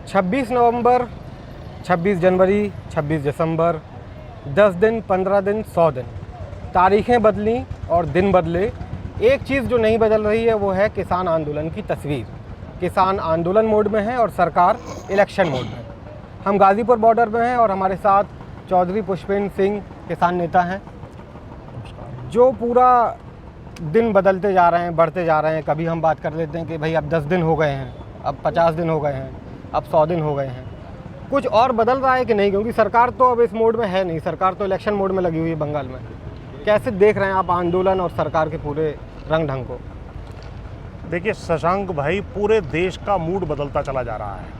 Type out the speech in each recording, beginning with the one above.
26 नवंबर, 26 जनवरी, 26 दिसंबर, 10 दिन, 15 दिन, 100 दिन, तारीखें बदली और दिन बदले। एक चीज़ जो नहीं बदल रही है वो है किसान आंदोलन की तस्वीर। किसान आंदोलन मोड में है और सरकार इलेक्शन मोड में। हम गाज़ीपुर बॉर्डर में हैं और हमारे साथ चौधरी पुष्पेंद्र सिंह किसान नेता हैं, जो पूरा दिन बदलते जा रहे हैं, बढ़ते जा रहे हैं। कभी हम बात कर लेते हैं कि भाई अब 10 दिन हो गए हैं, अब 50 दिन हो गए हैं, अब 100 दिन हो गए हैं। कुछ और बदल रहा है कि नहीं, क्योंकि सरकार तो अब इस मोड में है नहीं, सरकार तो इलेक्शन मोड में लगी हुई है बंगाल में। कैसे देख रहे हैं आप आंदोलन और सरकार के पूरे रंग ढंग को? देखिए शशांक भाई, पूरे देश का मूड बदलता चला जा रहा है।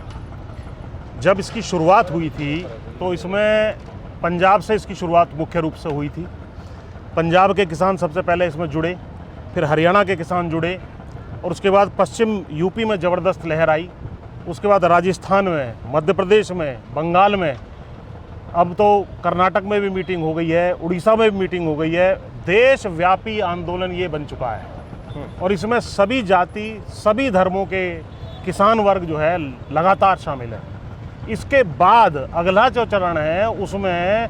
जब इसकी शुरुआत हुई थी तो इसमें पंजाब से इसकी शुरुआत मुख्य रूप से हुई थी। पंजाब के किसान सबसे पहले इसमें जुड़े, फिर हरियाणा के किसान जुड़े और उसके बाद पश्चिम यूपी में ज़बरदस्त लहर आई। उसके बाद राजस्थान में, मध्य प्रदेश में, बंगाल में, अब तो कर्नाटक में भी मीटिंग हो गई है, उड़ीसा में भी मीटिंग हो गई है। देशव्यापी आंदोलन ये बन चुका है और इसमें सभी जाति, सभी धर्मों के किसान वर्ग जो है लगातार शामिल है। इसके बाद अगला जो चरण है उसमें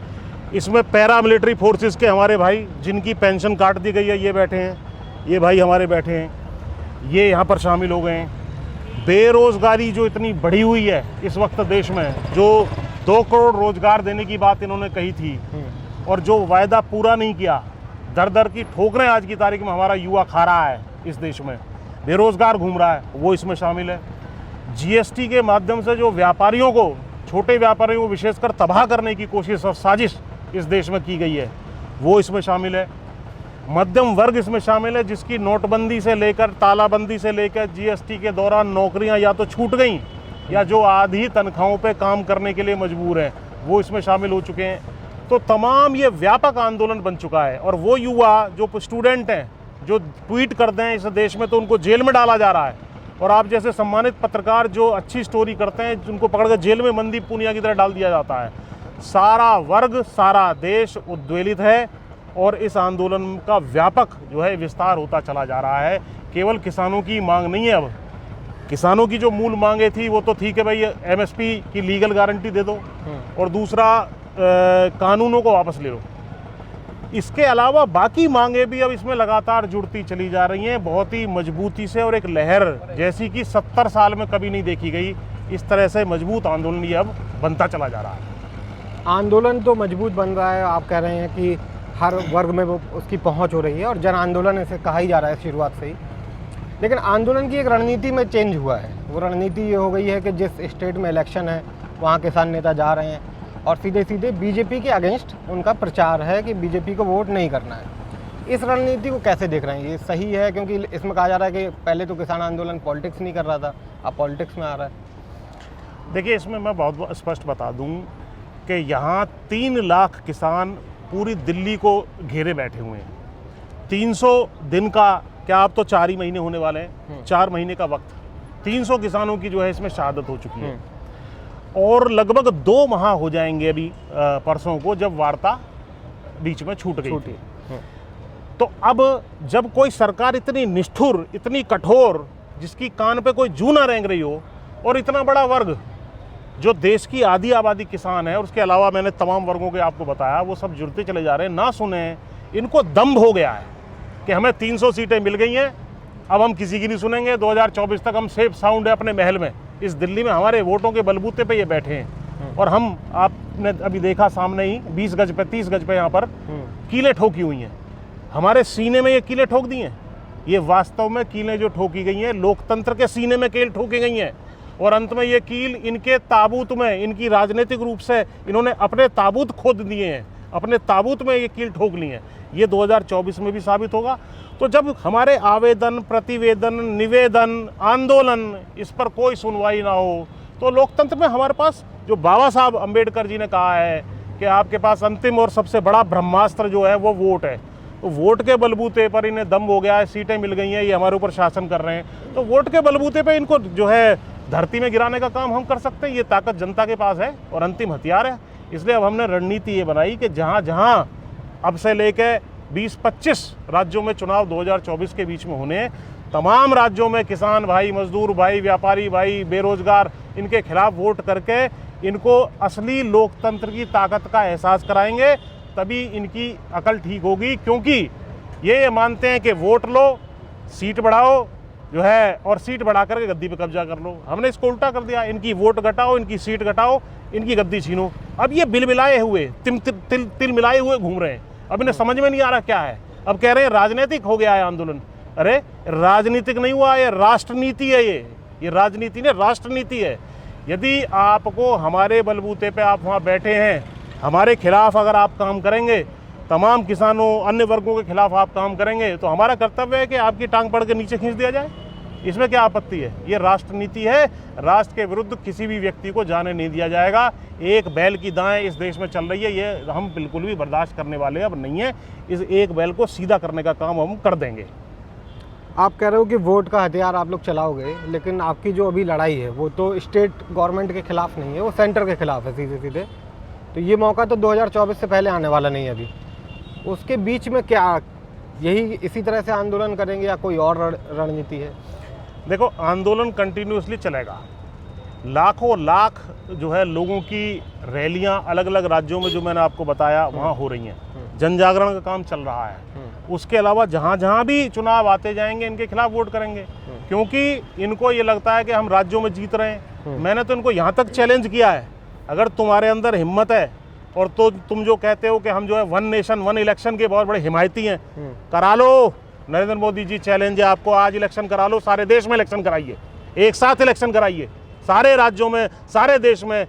इसमें पैरामिलिट्री फोर्सेस के हमारे भाई, जिनकी पेंशन काट दी गई है, ये बैठे हैं, ये भाई हमारे बैठे हैं, ये यहाँ पर शामिल हो गए हैं। बेरोज़गारी जो इतनी बढ़ी हुई है इस वक्त देश में, जो 2 करोड़ रोज़गार देने की बात इन्होंने कही थी और जो वायदा पूरा नहीं किया, दर दर की ठोकरें आज की तारीख में हमारा युवा खा रहा है इस देश में, बेरोज़गार घूम रहा है, वो इसमें शामिल है। जीएसटी के माध्यम से जो व्यापारियों को, छोटे व्यापारियों को विशेषकर तबाह करने की कोशिश और साजिश इस देश में की गई है, वो इसमें शामिल है। मध्यम वर्ग इसमें शामिल है, जिसकी नोटबंदी से लेकर, तालाबंदी से लेकर जीएसटी के दौरान नौकरियां या तो छूट गई या जो आधी तनख्वाहों पे काम करने के लिए मजबूर हैं, वो इसमें शामिल हो चुके हैं। तो तमाम ये व्यापक आंदोलन बन चुका है और वो युवा जो स्टूडेंट हैं, जो ट्वीट करते हैं इस देश में, तो उनको जेल में डाला जा रहा है। और आप जैसे सम्मानित पत्रकार जो अच्छी स्टोरी करते हैं, उनको पकड़कर जेल में मनदीप पूनिया की तरह डाल दिया जाता है। सारा वर्ग, सारा देश उद्वेलित है और इस आंदोलन का व्यापक जो है विस्तार होता चला जा रहा है। केवल किसानों की मांग नहीं है, अब किसानों की जो मूल मांगे थी वो तो ठीक है भाई, एमएसपी की लीगल गारंटी दे दो और दूसरा कानूनों को वापस ले लो। इसके अलावा बाकी मांगे भी अब इसमें लगातार जुड़ती चली जा रही हैं, बहुत ही मजबूती से, और एक लहर जैसी कि 70 साल में कभी नहीं देखी गई। इस तरह से मजबूत आंदोलन ये अब बनता चला जा रहा है। आंदोलन तो मजबूत बन रहा है, आप कह रहे हैं कि हर वर्ग में वो उसकी पहुंच हो रही है और जन आंदोलन ऐसे कहा ही जा रहा है शुरुआत से ही। लेकिन आंदोलन की एक रणनीति में चेंज हुआ है। वो रणनीति ये हो गई है कि जिस स्टेट में इलेक्शन है वहाँ किसान नेता जा रहे हैं और सीधे सीधे बीजेपी के अगेंस्ट उनका प्रचार है कि बीजेपी को वोट नहीं करना है। इस रणनीति को कैसे देख रहे हैं? ये सही है? क्योंकि इसमें कहा जा रहा है कि पहले तो किसान आंदोलन पॉलिटिक्स नहीं कर रहा था, अब पॉलिटिक्स में आ रहा है। देखिए, इसमें मैं बहुत स्पष्ट बता दूं कि यहाँ 3 लाख किसान पूरी दिल्ली को घेरे बैठे हुए हैं। 300 दिन का, क्या आप तो 4 ही महीने होने वाले हैं, 4 महीने का वक्त, 300 किसानों की जो है इसमें शहादत हो चुकी है और लगभग 2 माह हो जाएंगे अभी परसों को, जब वार्ता बीच में छूट गई थी। तो अब जब कोई सरकार इतनी निष्ठुर, इतनी कठोर, जिसकी कान पे कोई जू ना रेंग रही हो, और इतना बड़ा वर्ग जो देश की आधी आबादी किसान है, और उसके अलावा मैंने तमाम वर्गों के आपको बताया, वो सब जुड़ते चले जा रहे हैं, ना सुने। इनको दम्भ हो गया है कि हमें 300 सीटें मिल गई हैं, अब हम किसी की नहीं सुनेंगे, 2024 तक हम सेफ साउंड है अपने महल में, इस दिल्ली में हमारे वोटों के बलबूते पे ये बैठे हैं। और हम, आपने अभी देखा सामने ही 20 गज पे, 30 गज पे यहाँ पर कीलें ठोकी हुई हैं, हमारे सीने में ये कीलें ठोक दी हैं। ये वास्तव में कीलें जो ठोकी गई हैं, लोकतंत्र के सीने में कील ठोकी गई हैं और अंत में ये कील इनके ताबूत में, इनकी राजनीतिक रूप से इन्होंने अपने ताबूत खोद दिए हैं, अपने ताबूत में ये कील ठोक ली हैं। ये 2024 में भी साबित होगा। तो जब हमारे आवेदन, प्रतिवेदन, निवेदन, आंदोलन, इस पर कोई सुनवाई ना हो, तो लोकतंत्र में हमारे पास, जो बाबा साहब अम्बेडकर जी ने कहा है कि आपके पास अंतिम और सबसे बड़ा ब्रह्मास्त्र जो है वो वोट है, तो वोट के बलबूते पर इन्हें दम हो गया है, सीटें मिल गई हैं, ये हमारे ऊपर शासन कर रहे हैं, तो वोट के बलबूते पर इनको जो है धरती में गिराने का काम हम कर सकते हैं। ये ताकत जनता के पास है और अंतिम हथियार है। इसलिए अब हमने रणनीति ये बनाई कि जहाँ जहाँ अब से लेके 20-25 राज्यों में चुनाव 2024 के बीच में होने हैं, तमाम राज्यों में किसान भाई, मजदूर भाई, व्यापारी भाई, बेरोजगार, इनके खिलाफ वोट करके इनको असली लोकतंत्र की ताकत का एहसास कराएंगे, तभी इनकी अकल ठीक होगी। क्योंकि ये मानते हैं कि वोट लो, सीट बढ़ाओ जो है, और सीट बढ़ा करके गद्दी पे कब्जा कर लो। हमने इसको उल्टा कर दिया, इनकी वोट घटाओ, इनकी सीट घटाओ, इनकी गद्दी छीनो। अब ये बिल मिलाए हुए, तिल मिलाए हुए घूम रहे हैं। अब इन्हें समझ में नहीं आ रहा क्या है। अब कह रहे हैं राजनीतिक हो गया है आंदोलन। अरे राजनीतिक नहीं हुआ, ये राष्ट्रनीति है। ये राजनीति नहीं, राष्ट्रनीति है। यदि आपको हमारे बलबूते पे आप वहाँ बैठे हैं, हमारे खिलाफ अगर आप काम करेंगे, तमाम किसानों, अन्य वर्गों के खिलाफ आप काम करेंगे, तो हमारा कर्तव्य है कि आपकी टांग पकड़ के नीचे खींच दिया जाए। इसमें क्या आपत्ति है? ये राष्ट्रनीति है। राष्ट्र के विरुद्ध किसी भी व्यक्ति को जाने नहीं दिया जाएगा। एक बैल की दाएं इस देश में चल रही है, ये हम बिल्कुल भी बर्दाश्त करने वाले अब नहीं है। इस एक बैल को सीधा करने का काम हम कर देंगे। आप कह रहे हो कि वोट का हथियार आप लोग चलाओगे, लेकिन आपकी जो अभी लड़ाई है वो तो स्टेट गवर्नमेंट के खिलाफ नहीं है, वो सेंटर के खिलाफ है सीधे सीधे। तो ये मौका तो 2024 से पहले आने वाला नहीं है अभी। उसके बीच में क्या यही इसी तरह से आंदोलन करेंगे या कोई और रणनीति है? देखो, आंदोलन कंटिन्यूसली चलेगा। लाखों लाख जो है लोगों की रैलियां अलग अलग राज्यों में, जो मैंने आपको बताया, वहाँ हो रही हैं। जन जागरण का काम चल रहा है। उसके अलावा जहाँ जहाँ भी चुनाव आते जाएंगे, इनके खिलाफ वोट करेंगे, क्योंकि इनको ये लगता है कि हम राज्यों में जीत रहे हैं। मैंने तो इनको यहाँ तक चैलेंज किया है, अगर तुम्हारे अंदर हिम्मत है और तो तुम जो कहते हो कि हम जो है वन नेशन वन इलेक्शन के बहुत बड़े हिमायती हैं, करा लो। नरेंद्र मोदी जी, चैलेंज है आपको, आज इलेक्शन करा लो, सारे देश में इलेक्शन कराइए, एक साथ इलेक्शन कराइए, सारे राज्यों में, सारे देश में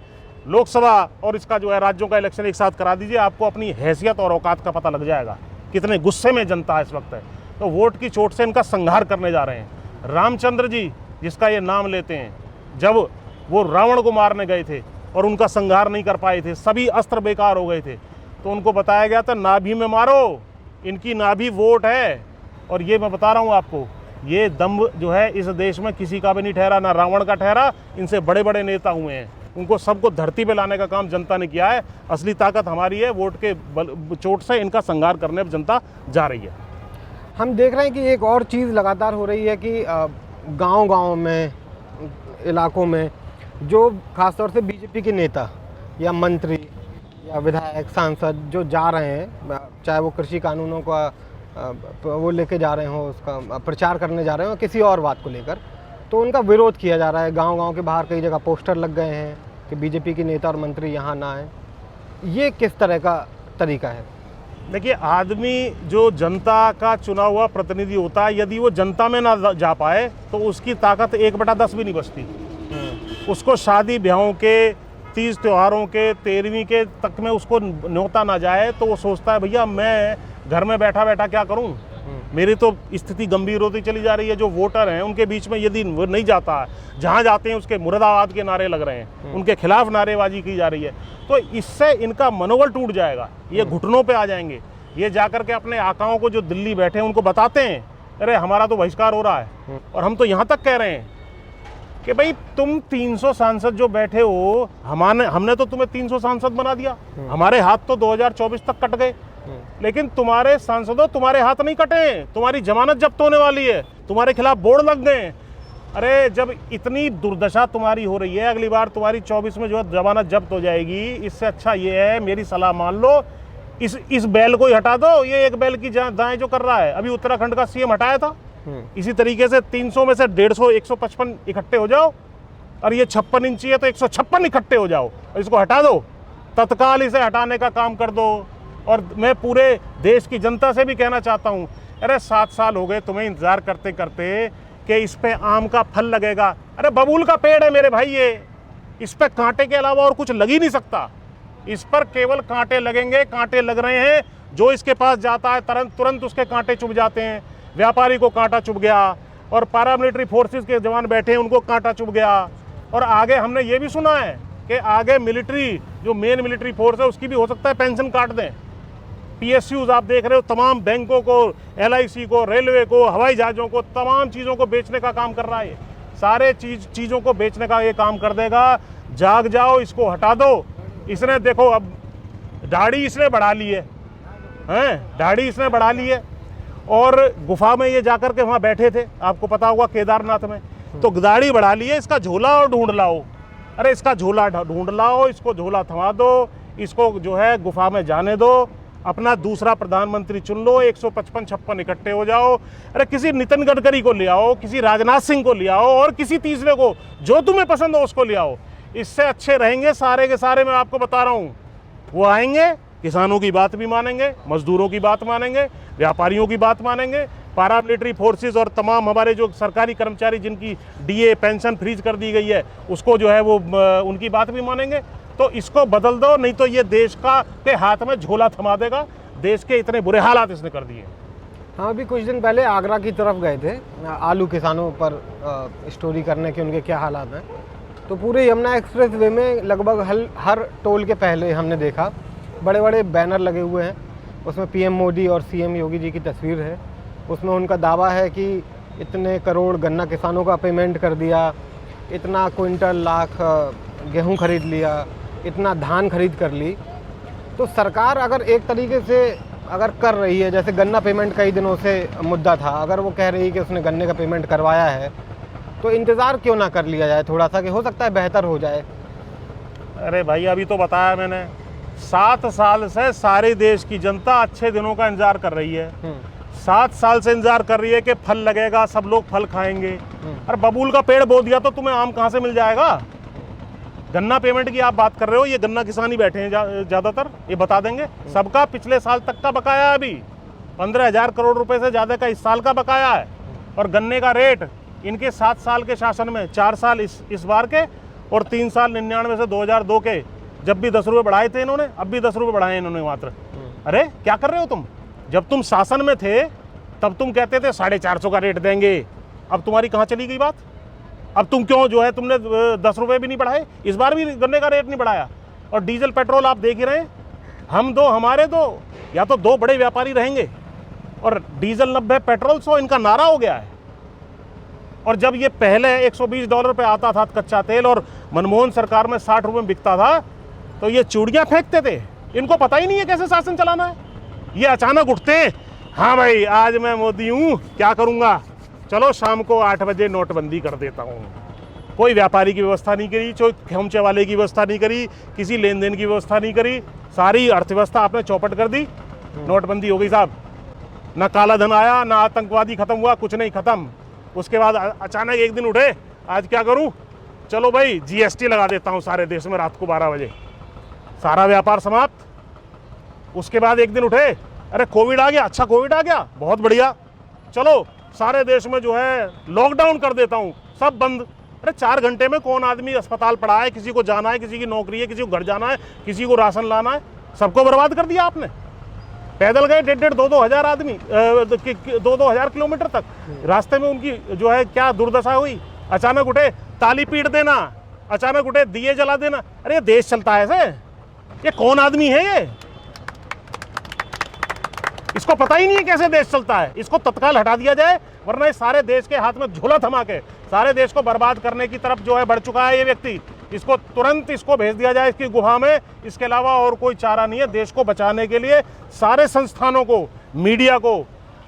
लोकसभा और इसका जो है राज्यों का इलेक्शन एक साथ करा दीजिए। आपको अपनी हैसियत और औकात का पता लग जाएगा, कितने गुस्से में जनता इस वक्त है। तो वोट की चोट से इनका संहार करने जा रहे हैं। रामचंद्र जी, जिसका ये नाम लेते हैं, जब वो रावण को मारने गए थे और उनका संहार नहीं कर पाए थे, सभी अस्त्र बेकार हो गए थे, तो उनको बताया गया था नाभि में मारो, इनकी नाभि वोट है। और ये मैं बता रहा हूँ आपको, ये दम्भ जो है इस देश में किसी का भी नहीं ठहरा, ना रावण का ठहरा। इनसे बड़े बड़े नेता हुए हैं, उनको सबको धरती पे लाने का काम जनता ने किया है। असली ताकत हमारी है, वोट के चोट से इनका संहार करने पर जनता जा रही है। हम देख रहे हैं कि एक और चीज़ लगातार हो रही है कि गांव-गांव में, इलाकों में जो खासतौर से बीजेपी के नेता या मंत्री या विधायक, सांसद जो जा रहे हैं, चाहे वो कृषि कानूनों का वो लेके जा रहे हो, उसका प्रचार करने जा रहे हो, किसी और बात को लेकर, तो उनका विरोध किया जा रहा है। गांव-गांव के बाहर कई जगह पोस्टर लग गए हैं कि बीजेपी के नेता और मंत्री यहाँ ना आए। ये किस तरह का तरीका है? देखिए, आदमी जो जनता का चुना हुआ प्रतिनिधि होता है, यदि वो जनता में ना जा पाए तो उसकी ताकत 1/10 भी नहीं बचती। उसको शादी ब्याहों के, तीज त्योहारों के, 13वीं के तक में उसको न्योता ना जाए तो वो सोचता है भैया मैं घर में बैठा बैठा क्या करूं, मेरी तो स्थिति गंभीर होती चली जा रही है। जो वोटर हैं उनके बीच में यदि वो नहीं जाता, जहां जाते हैं उसके मुर्दाबाद के नारे लग रहे हैं, उनके खिलाफ नारेबाजी की जा रही है, तो इससे इनका मनोबल टूट जाएगा, ये घुटनों पे आ जाएंगे। ये जाकर के अपने आकाओं को जो दिल्ली बैठे हैं उनको बताते हैं, अरे हमारा तो बहिष्कार हो रहा है। और हम तो यहाँ तक कह रहे हैं कि भाई तुम 300 सांसद जो बैठे हो, हमने तो तुम्हें 300 सांसद बना दिया, हमारे हाथ तो 2024 तक कट गए, लेकिन तुम्हारे सांसदों तुम्हारे हाथ नहीं कटे, तुम्हारी जमानत जब्त होने वाली है, तुम्हारे खिलाफ बोर्ड लग गए। अरे जब इतनी दुर्दशा तुम्हारी हो रही है, अगली बार तुम्हारी 24 में जो है जमानत जब्त हो जाएगी। इससे अच्छा ये है, मेरी सलाह मान लो, इस बैल को ही हटा दो। ये एक बैल की दाएं जो कर रहा है, अभी उत्तराखंड का सीएम हटाया था। इसी तरीके से 300 में से 150 155 इकट्ठे हो जाओ, और ये 56 इंची है तो 156 इकट्ठे हो जाओ और इसको हटा दो, तत्काल इसे हटाने का काम कर दो। और मैं पूरे देश की जनता से भी कहना चाहता हूँ, अरे 7 साल हो गए तुम्हें इंतजार करते करते कि इस पे आम का फल लगेगा। अरे बबूल का पेड़ है मेरे भाई, ये इस पे कांटे के अलावा और कुछ लग ही नहीं सकता, इस पर केवल कांटे लगेंगे, कांटे लग रहे हैं। जो इसके पास जाता है तुरंत उसके कांटे चुभ जाते हैं। व्यापारी को कांटा चुभ गया, और पैरामिलिट्री फोर्सेस के जवान बैठे हैं उनको कांटा चुभ गया। और आगे हमने ये भी सुना है कि आगे मिलिट्री, जो मेन मिलिट्री फोर्स है, उसकी भी हो सकता है पेंशन काट दें। PSUs आप देख रहे हो, तमाम बैंकों को, LIC को, रेलवे को, हवाई जहाज़ों को, तमाम चीज़ों को बेचने का काम कर रहा है। सारे चीज़ों को बेचने का ये काम कर देगा। जाग जाओ, इसको हटा दो। इसने देखो अब दाढ़ी इसने बढ़ा ली है, दाढ़ी इसने बढ़ा ली है, और गुफा में ये जाकर के वहाँ बैठे थे, आपको पता होगा केदारनाथ में, तो गाड़ी बढ़ा लिए, इसका झोला और ढूंढ लाओ। अरे इसका झोला ढूंढ लाओ, इसको झोला थमा दो, इसको जो है गुफा में जाने दो, अपना दूसरा प्रधानमंत्री चुन लो, 155-56 इकट्ठे हो जाओ। अरे किसी नितिन गडकरी को ले आओ, किसी राजनाथ सिंह को ले आओ, और किसी तीसरे को, जो तुम्हें पसंद हो उसको ले आओ। इससे अच्छे रहेंगे सारे के सारे, मैं आपको बता रहा हूँ। वो आएंगे, किसानों की बात भी मानेंगे, मजदूरों की बात मानेंगे, व्यापारियों की बात मानेंगे, पैरामिलिट्री फोर्सेस और तमाम हमारे जो सरकारी कर्मचारी जिनकी डीए पेंशन फ्रीज कर दी गई है, उसको जो है वो उनकी बात भी मानेंगे। तो इसको बदल दो, नहीं तो ये देश का के हाथ में झोला थमा देगा। देश के इतने बुरे हालात इसने कर दिए। हाँ, अभी कुछ दिन पहले आगरा की तरफ गए थे आलू किसानों पर स्टोरी करने के, उनके क्या हालात हैं। तो पूरे यमुना एक्सप्रेस वे में लगभग हर टोल के पहले हमने देखा बड़े बड़े बैनर लगे हुए हैं, उसमें पीएम मोदी और सीएम योगी जी की तस्वीर है। उसमें उनका दावा है कि इतने करोड़ गन्ना किसानों का पेमेंट कर दिया, इतना क्विंटल लाख गेहूं खरीद लिया, इतना धान खरीद कर ली। तो सरकार अगर एक तरीके से अगर कर रही है, जैसे गन्ना पेमेंट कई दिनों से मुद्दा था, अगर वो कह रही है कि उसने गन्ने का पेमेंट करवाया है, तो इंतज़ार क्यों ना कर लिया जाए थोड़ा सा, कि हो सकता है बेहतर हो जाए। अरे भाई, अभी तो बताया मैंने, 7 साल से सारे देश की जनता अच्छे दिनों का इंतजार कर रही है। 7 साल से इंतजार कर रही है कि फल लगेगा, सब लोग फल खाएंगे। अरे बबूल का पेड़ बो दिया तो तुम्हें आम कहाँ से मिल जाएगा? गन्ना पेमेंट की आप बात कर रहे हो, ये गन्ना किसान ही बैठे हैं ज़्यादातर, ये बता देंगे। सबका पिछले साल तक का बकाया है, अभी 15,000 करोड़ रुपए से ज़्यादा का इस साल का बकाया है। और गन्ने का रेट इनके 7 साल के शासन में, 4 साल इस बार के और 3 साल 99 से 2002 के, जब भी 10 रुपये बढ़ाए थे इन्होंने, अब भी 10 रुपये बढ़ाए इन्होंने मात्र। अरे क्या कर रहे हो तुम? जब तुम शासन में थे तब तुम कहते थे 450 का रेट देंगे, अब तुम्हारी कहाँ चली गई बात? अब तुम क्यों जो है तुमने 10 रुपये भी नहीं बढ़ाए, इस बार भी गन्ने का रेट नहीं बढ़ाया। और डीजल पेट्रोल आप देख ही रहे हैं, हम दो हमारे दो, या तो 2 बड़े व्यापारी रहेंगे, और डीजल 90 पेट्रोल 100 इनका नारा हो गया है। और जब ये पहले $120 पे आता था कच्चा तेल और मनमोहन सरकार में 60 रुपये में बिकता था, तो ये चूड़ियाँ फेंकते थे। इनको पता ही नहीं है कैसे शासन चलाना है। ये अचानक उठते हैं, हाँ भाई आज मैं मोदी हूँ, क्या करूँगा, चलो शाम को 8 बजे नोटबंदी कर देता हूँ। कोई व्यापारी की व्यवस्था नहीं करी, कोई खेमचे वाले की व्यवस्था नहीं करी, किसी लेन देन की व्यवस्था नहीं करी, सारी अर्थव्यवस्था आपने चौपट कर दी। नोटबंदी हो गई साहब, ना काला धन आया, ना आतंकवादी खत्म हुआ, कुछ नहीं खत्म। उसके बाद अचानक एक दिन उठे, आज क्या करूँ, चलो भाई जीएसटी लगा देता हूँ सारे देश में रात को 12 बजे, सारा व्यापार समाप्त। उसके बाद एक दिन उठे, अरे कोविड आ गया, अच्छा कोविड आ गया, बहुत बढ़िया, चलो सारे देश में जो है लॉकडाउन कर देता हूँ, सब बंद। अरे 4 घंटे में कौन आदमी अस्पताल पड़ा है, किसी को जाना है, किसी की नौकरी है, किसी को घर जाना है, किसी को राशन लाना है, सबको बर्बाद कर दिया आपने। पैदल गए 1,500-2,000 हजार आदमी, 2,000 किलोमीटर तक, रास्ते में उनकी जो है क्या दुर्दशा हुई। अचानक उठे ताली पीट देना, अचानक उठे दिए जला देना। अरे ये देश चलता है ऐसे? ये कौन आदमी है ये? इसको पता ही नहीं है कैसे देश चलता है। इसको तत्काल हटा दिया जाए, वरना इस सारे देश के हाथ में झोला थमा के सारे देश को बर्बाद करने की तरफ जो है बढ़ चुका है ये व्यक्ति। इसको तुरंत इसको भेज दिया जाए इसकी गुफा में। इसके अलावा और कोई चारा नहीं है। देश को बचाने के लिए सारे संस्थानों को, मीडिया को,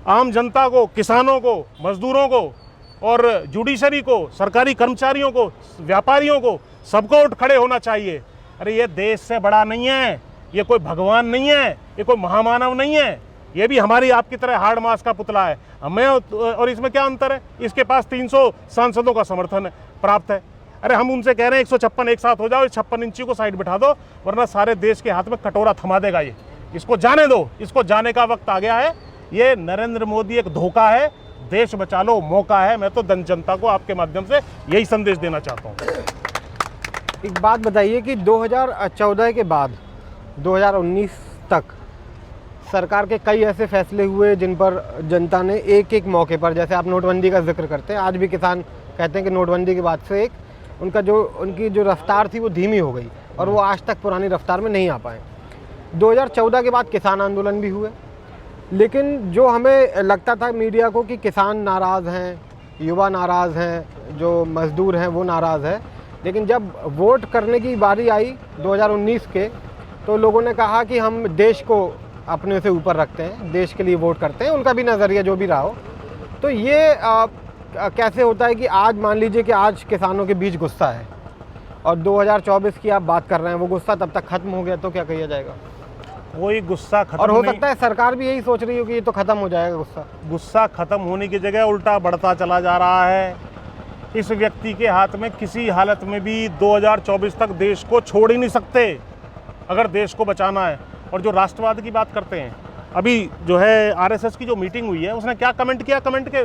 आम जनता को, किसानों को, मजदूरों को और जुडिशरी को, सरकारी कर्मचारियों को, व्यापारियों को, सबको उठ खड़े होना चाहिए। अरे ये देश से बड़ा नहीं है, ये कोई भगवान नहीं है, ये कोई महामानव नहीं है, ये भी हमारी आपकी तरह हार्ड मास का पुतला है। हमें और इसमें क्या अंतर है? इसके पास 300 सांसदों का समर्थन प्राप्त है। अरे हम उनसे कह रहे हैं 156 एक साथ हो जाओ, 56 इंची को साइड बिठा दो, वरना सारे देश के हाथ में कटोरा थमा देगा ये। इसको जाने दो, इसको जाने का वक्त आ गया है। ये नरेंद्र मोदी एक धोखा है, देश बचा लो मौका है। मैं तो जनता को आपके माध्यम से यही संदेश देना चाहता हूँ। एक बात बताइए कि 2014 के बाद 2019 तक सरकार के कई ऐसे फैसले हुए जिन पर जनता ने एक एक मौके पर, जैसे आप नोटबंदी का जिक्र करते हैं, आज भी किसान कहते हैं कि नोटबंदी के बाद से उनकी जो रफ्तार थी वो धीमी हो गई और वो आज तक पुरानी रफ्तार में नहीं आ पाए। 2014 के बाद किसान आंदोलन भी हुए, लेकिन जो हमें लगता था मीडिया को कि किसान नाराज़ हैं, युवा नाराज़ हैं, जो मज़दूर हैं वो नाराज़ है, लेकिन जब वोट करने की बारी आई 2019 के, तो लोगों ने कहा कि हम देश को अपने से ऊपर रखते हैं, देश के लिए वोट करते हैं, उनका भी नज़रिया जो भी रहा हो। तो ये कैसे होता है कि आज मान लीजिए कि आज किसानों के बीच गुस्सा है और 2024 की आप बात कर रहे हैं, वो गुस्सा तब तक खत्म हो गया तो क्या किया जाएगा? कोई गुस्सा खत्म और हो नहीं, सकता है सरकार भी यही सोच रही हो कि ये तो खत्म हो जाएगा गुस्सा खत्म होने की जगह उल्टा बढ़ता चला जा रहा है। इस व्यक्ति के हाथ में किसी हालत में भी 2024 तक देश को छोड़ ही नहीं सकते अगर देश को बचाना है। और जो राष्ट्रवाद की बात करते हैं, अभी जो है आरएसएस की जो मीटिंग हुई है, उसने क्या कमेंट किया कमेंट के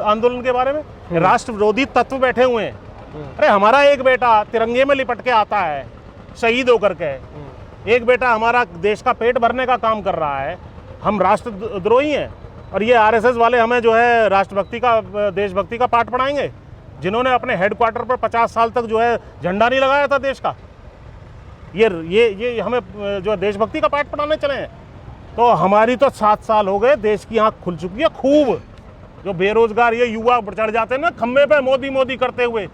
आंदोलन के बारे में? राष्ट्र विरोधी तत्व बैठे हुए हैं। अरे हमारा एक बेटा तिरंगे में लिपट के आता है शहीद होकर के, एक बेटा हमारा देश का पेट भरने का काम कर रहा है, हम राष्ट्रद्रोही हैं और ये आरएसएस वाले हमें जो है राष्ट्रभक्ति का देशभक्ति का पाठ पढ़ाएंगे, जिन्होंने अपने हेडक्वार्टर पर 50 साल तक जो है झंडा नहीं लगाया था देश का। ये हमें जो है देशभक्ति का पाठ पढ़ाने चले हैं। तो हमारी तो 7 साल हो गए, देश की आँख खुल चुकी है खूब। जो बेरोजगार ये युवा चढ़ जाते हैं ना खम्भे पे मोदी मोदी करते हुए,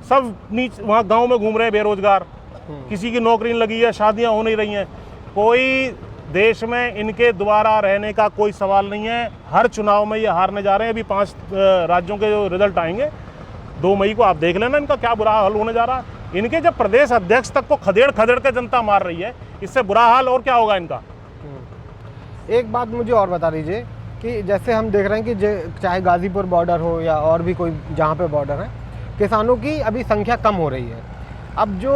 सब नीचे वहाँ गांव में घूम रहे हैं बेरोजगार, किसी की नौकरी नहीं लगी है, शादियां हो नहीं रही हैं। कोई देश में इनके द्वारा रहने का कोई सवाल नहीं है। हर चुनाव में ये हारने जा रहे हैं। अभी 5 राज्यों के जो रिजल्ट आएंगे 2 मई को, आप देख लेना इनका क्या बुरा हाल होने जा रहा है। इनके जब प्रदेश अध्यक्ष तक को खदेड़ खदेड़ के जनता मार रही है, इससे बुरा हाल और क्या होगा इनका। एक बात मुझे और बता दीजिए कि जैसे हम देख रहे हैं कि चाहे गाज़ीपुर बॉर्डर हो या और भी कोई जहाँ पे बॉर्डर है, किसानों की अभी संख्या कम हो रही है। अब जो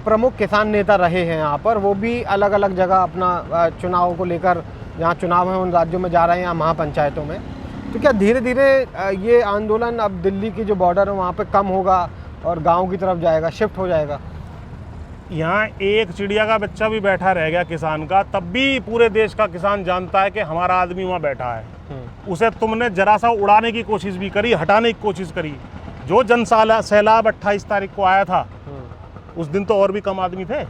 प्रमुख किसान नेता रहे हैं यहाँ पर, वो भी अलग अलग जगह अपना चुनाव को लेकर, जहाँ चुनाव है उन राज्यों में जा रहे हैं या महापंचायतों में। तो क्या धीरे धीरे ये आंदोलन अब दिल्ली की जो बॉर्डर है वहाँ पे कम होगा और गांव की तरफ जाएगा, शिफ्ट हो जाएगा? यहाँ एक चिड़िया का बच्चा भी बैठा रह गया किसान का, तब भी पूरे देश का किसान जानता है कि हमारा आदमी वहाँ बैठा है। उसे तुमने जरा सा उड़ाने की कोशिश भी करी, हटाने की कोशिश करी। जो जन सैलाब 28 तारीख को आया था, उस दिन तो और भी कम आदमी थे।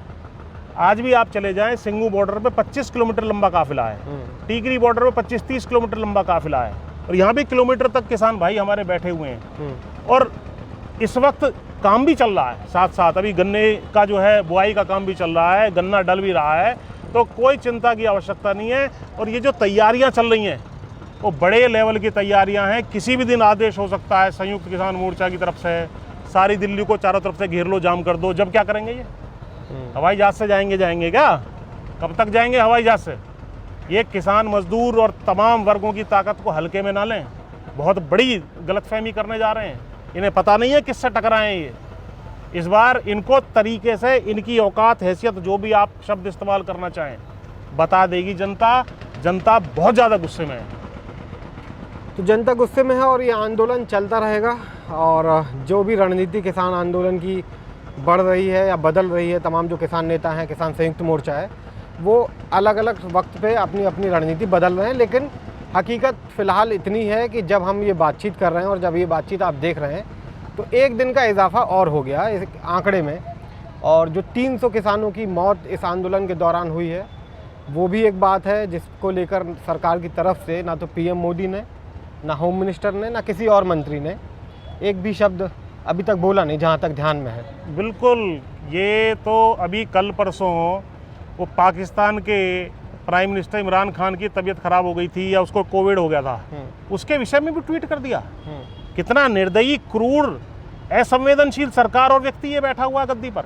आज भी आप चले जाएं, सिंगू बॉर्डर पे 25 किलोमीटर लंबा काफिला है, टीकरी बॉर्डर पे 25-30 किलोमीटर लंबा काफिला है, और यहाँ भी किलोमीटर तक किसान भाई हमारे बैठे हुए हैं। और इस वक्त काम भी चल रहा है साथ साथ, अभी गन्ने का जो है बुआई का काम भी चल रहा है, गन्ना डल भी रहा है, तो कोई चिंता की आवश्यकता नहीं है। और ये जो तैयारियां चल रही हैं वो बड़े लेवल की तैयारियां हैं। किसी भी दिन आदेश हो सकता है संयुक्त किसान मोर्चा की तरफ से, सारी दिल्ली को चारों तरफ से घेर लो, जाम कर दो। जब क्या करेंगे ये? हवाई जहाज से जाएंगे क्या? कब तक जाएंगे हवाई जहाज से? ये किसान मजदूर और तमाम वर्गों की ताकत को हल्के में ना लें, बहुत बड़ी गलतफहमी करने जा रहे हैं। इन्हें पता नहीं है किससे टकराएं ये। इस बार इनको तरीके से इनकी औकात, हैसियत, जो भी आप शब्द इस्तेमाल करना चाहें, बता देगी जनता। जनता बहुत ज़्यादा गुस्से में है। तो जनता गुस्से में है और ये आंदोलन चलता रहेगा। और जो भी रणनीति किसान आंदोलन की बढ़ रही है या बदल रही है, तमाम जो किसान नेता हैं, किसान संयुक्त मोर्चा है, वो अलग अलग वक्त पे अपनी अपनी रणनीति बदल रहे हैं। लेकिन हकीकत फ़िलहाल इतनी है कि जब हम ये बातचीत कर रहे हैं और जब ये बातचीत आप देख रहे हैं, तो 1 दिन का इजाफा और हो गया इस आंकड़े में। और जो 300 किसानों की मौत इस आंदोलन के दौरान हुई है, वो भी एक बात है जिसको लेकर सरकार की तरफ से ना तो पीएम मोदी ने, ना होम मिनिस्टर ने, ना किसी और मंत्री ने एक भी शब्द अभी तक बोला नहीं, जहाँ तक ध्यान में है। बिल्कुल, ये तो अभी कल परसों वो पाकिस्तान के प्राइम मिनिस्टर इमरान खान की तबीयत खराब हो गई थी या उसको कोविड हो गया था, उसके विषय में भी ट्वीट कर दिया। कितना निर्दयी, क्रूर, असंवेदनशील सरकार और व्यक्ति ये बैठा हुआ है गद्दी पर।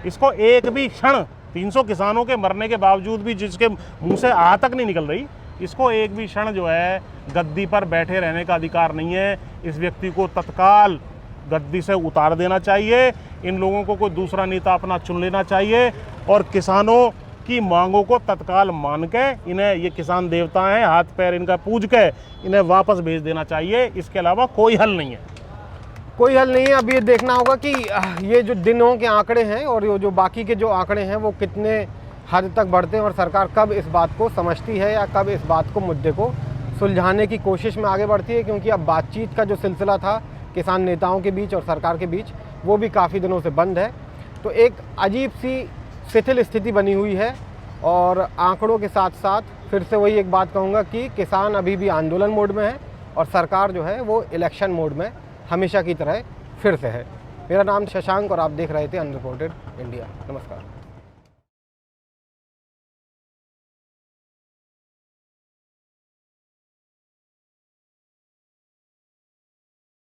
इसको एक भी क्षण 300 किसानों के मरने के बावजूद भी जिसके मुंह से आ तक नहीं निकल रही, इसको एक भी क्षण जो है गद्दी पर बैठे रहने का अधिकार नहीं है। इस व्यक्ति को तत्काल गद्दी से उतार देना चाहिए। इन लोगों को कोई दूसरा नेता अपना चुन लेना चाहिए और किसानों की मांगों को तत्काल मान के, इन्हें, ये किसान देवता हैं, हाथ पैर इनका पूज के इन्हें वापस भेज देना चाहिए। इसके अलावा कोई हल नहीं है, कोई हल नहीं है। अब ये देखना होगा कि ये जो दिनों के आंकड़े हैं और ये जो बाकी के जो आंकड़े हैं वो कितने हद तक बढ़ते हैं और सरकार कब इस बात को समझती है या कब इस बात को, मुद्दे को सुलझाने की कोशिश में आगे बढ़ती है। क्योंकि अब बातचीत का जो सिलसिला था किसान नेताओं के बीच और सरकार के बीच, वो भी काफ़ी दिनों से बंद है। तो एक अजीब सी शिथिल स्थिति बनी हुई है। और आंकड़ों के साथ साथ फिर से वही एक बात कहूँगा कि किसान अभी भी आंदोलन मोड में है और सरकार जो है वो इलेक्शन मोड में हमेशा की तरह फिर से है। मेरा नाम शशांक और आप देख रहे थे अनरिपोर्टेड इंडिया। नमस्कार।